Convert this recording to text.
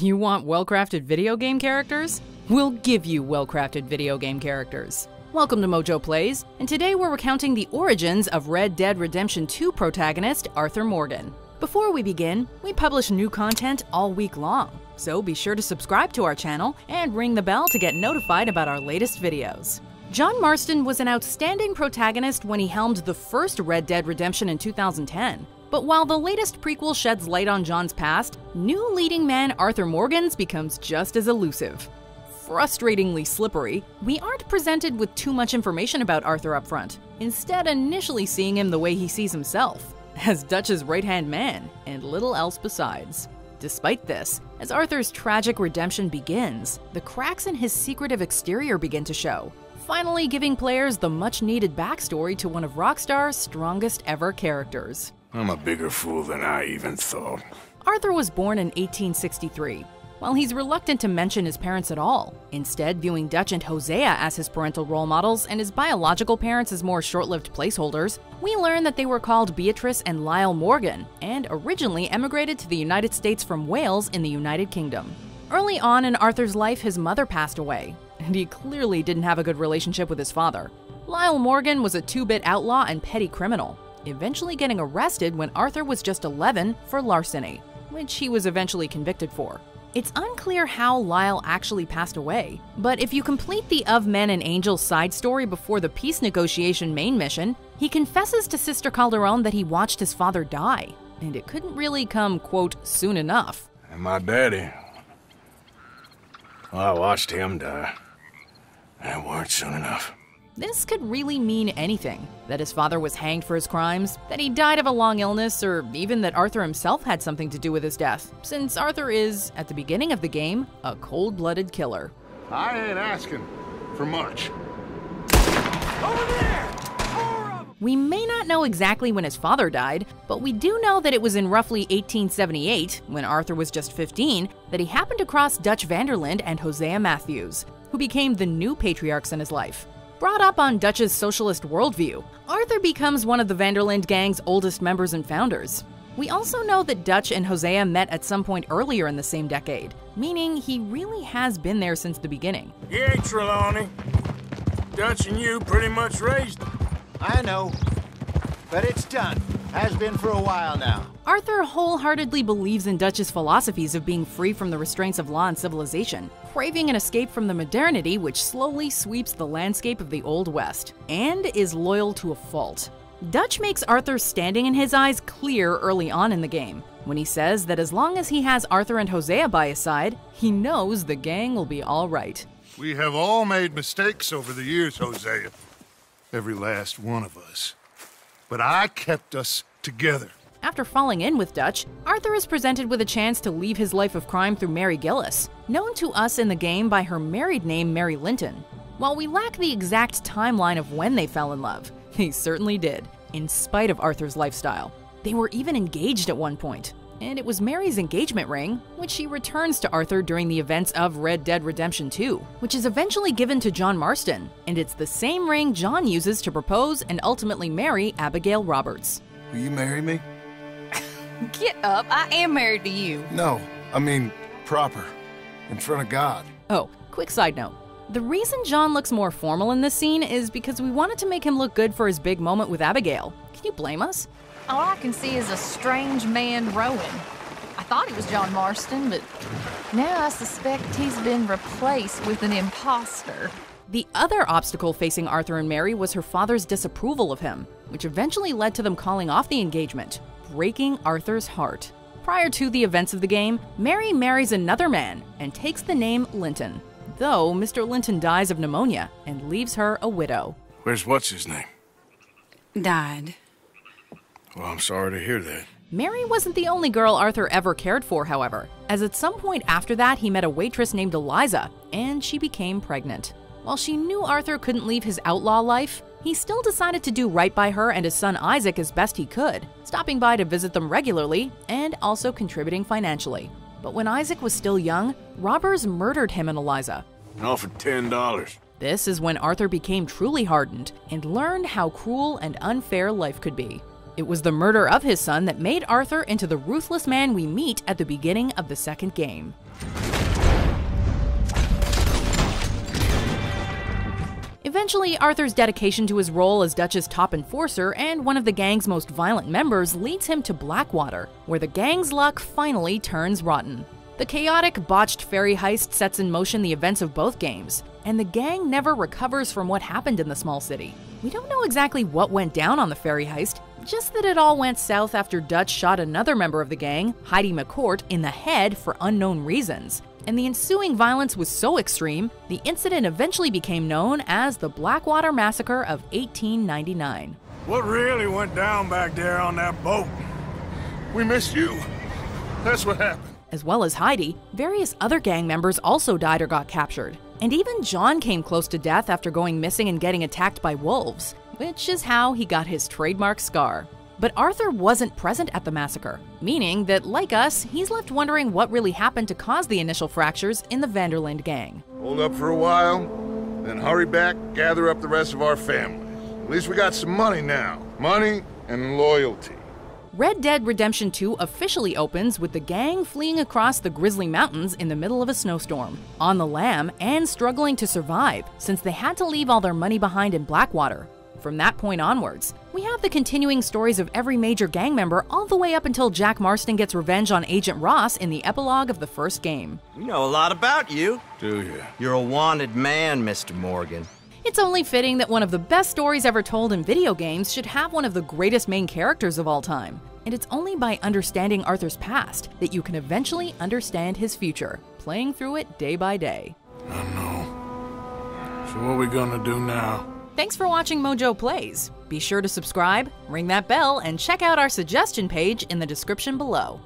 You want well-crafted video game characters? We'll give you well-crafted video game characters. Welcome to MojoPlays, and today we're recounting the origins of Red Dead Redemption 2 protagonist Arthur Morgan. Before we begin, we publish new content all week long, so be sure to subscribe to our channel and ring the bell to get notified about our latest videos. John Marston was an outstanding protagonist when he helmed the first Red Dead Redemption in 2010. But while the latest prequel sheds light on John's past, new leading man Arthur Morgan's becomes just as elusive. Frustratingly slippery, we aren't presented with too much information about Arthur up front, instead initially seeing him the way he sees himself, as Dutch's right-hand man, and little else besides. Despite this, as Arthur's tragic redemption begins, the cracks in his secretive exterior begin to show, finally giving players the much-needed backstory to one of Rockstar's strongest ever characters. I'm a bigger fool than I even thought. Arthur was born in 1863. While he's reluctant to mention his parents at all, instead viewing Dutch and Hosea as his parental role models and his biological parents as more short-lived placeholders, we learn that they were called Beatrice and Lyle Morgan and originally emigrated to the United States from Wales in the United Kingdom. Early on in Arthur's life, his mother passed away, and he clearly didn't have a good relationship with his father. Lyle Morgan was a two-bit outlaw and petty criminal, eventually getting arrested when Arthur was just 11 for larceny, which he was eventually convicted for. It's unclear how Lyle actually passed away, but if you complete the Of Men and Angels side story before the peace negotiation main mission, he confesses to Sister Calderon that he watched his father die, and it couldn't really come, quote, soon enough. And my daddy, well, I watched him die. That weren't soon enough. This could really mean anything. That his father was hanged for his crimes, that he died of a long illness, or even that Arthur himself had something to do with his death, since Arthur is, at the beginning of the game, a cold-blooded killer. I ain't asking for much. Over there! More of 'em! We may not know exactly when his father died, but we do know that it was in roughly 1878, when Arthur was just 15, that he happened across Dutch Vanderland and Hosea Matthews, who became the new patriarchs in his life. Brought up on Dutch's socialist worldview, Arthur becomes one of the Vanderland gang's oldest members and founders. We also know that Dutch and Hosea met at some point earlier in the same decade, meaning he really has been there since the beginning. Yeah, Trelawney. Dutch and you pretty much raised him. I know, but it's done. Has been for a while now. Arthur wholeheartedly believes in Dutch's philosophies of being free from the restraints of law and civilization, craving an escape from the modernity which slowly sweeps the landscape of the Old West, and is loyal to a fault. Dutch makes Arthur's standing in his eyes clear early on in the game, when he says that as long as he has Arthur and Hosea by his side, he knows the gang will be all right. We have all made mistakes over the years, Hosea. Every last one of us. But I kept us together. After falling in with Dutch, Arthur is presented with a chance to leave his life of crime through Mary Gillis, known to us in the game by her married name Mary Linton. While we lack the exact timeline of when they fell in love, they certainly did, in spite of Arthur's lifestyle. They were even engaged at one point, and it was Mary's engagement ring, which she returns to Arthur during the events of Red Dead Redemption 2, which is eventually given to John Marston, and it's the same ring John uses to propose and ultimately marry Abigail Roberts. Will you marry me? Get up, I am married to you. No, I mean proper. In front of God. Oh, quick side note. The reason John looks more formal in this scene is because we wanted to make him look good for his big moment with Abigail. Can you blame us? All I can see is a strange man rowing. I thought he was John Marston, but now I suspect he's been replaced with an imposter. The other obstacle facing Arthur and Mary was her father's disapproval of him, which eventually led to them calling off the engagement, breaking Arthur's heart. Prior to the events of the game, Mary marries another man and takes the name Linton, though Mr. Linton dies of pneumonia and leaves her a widow. Where's what's-his-name? Died. Well, I'm sorry to hear that. Mary wasn't the only girl Arthur ever cared for, however, as at some point after that he met a waitress named Eliza, and she became pregnant. While she knew Arthur couldn't leave his outlaw life, he still decided to do right by her and his son Isaac as best he could, stopping by to visit them regularly and also contributing financially. But when Isaac was still young, robbers murdered him and Eliza. Offered $10. This is when Arthur became truly hardened and learned how cruel and unfair life could be. It was the murder of his son that made Arthur into the ruthless man we meet at the beginning of the second game. Eventually, Arthur's dedication to his role as Dutch's top enforcer and one of the gang's most violent members leads him to Blackwater, where the gang's luck finally turns rotten. The chaotic, botched ferry heist sets in motion the events of both games, and the gang never recovers from what happened in the small city. We don't know exactly what went down on the ferry heist, just that it all went south after Dutch shot another member of the gang, Heidi McCourt, in the head for unknown reasons. And the ensuing violence was so extreme, the incident eventually became known as the Blackwater Massacre of 1899. What really went down back there on that boat? We missed you. That's what happened. As well as Heidi, various other gang members also died or got captured. And even John came close to death after going missing and getting attacked by wolves, which is how he got his trademark scar. But Arthur wasn't present at the massacre, meaning that, like us, he's left wondering what really happened to cause the initial fractures in the Vanderlinde gang. Hold up for a while, then hurry back, gather up the rest of our family. At least we got some money now. Money and loyalty. Red Dead Redemption 2 officially opens with the gang fleeing across the Grizzly Mountains in the middle of a snowstorm, on the lam and struggling to survive since they had to leave all their money behind in Blackwater. From that point onwards, we have the continuing stories of every major gang member all the way up until Jack Marston gets revenge on Agent Ross in the epilogue of the first game. We know a lot about you. Do you? You're a wanted man, Mr. Morgan. It's only fitting that one of the best stories ever told in video games should have one of the greatest main characters of all time. And it's only by understanding Arthur's past that you can eventually understand his future, playing through it day by day. I know. So what are we gonna do now? Thanks for watching Mojo Plays. Be sure to subscribe, ring that bell, and check out our suggestion page in the description below.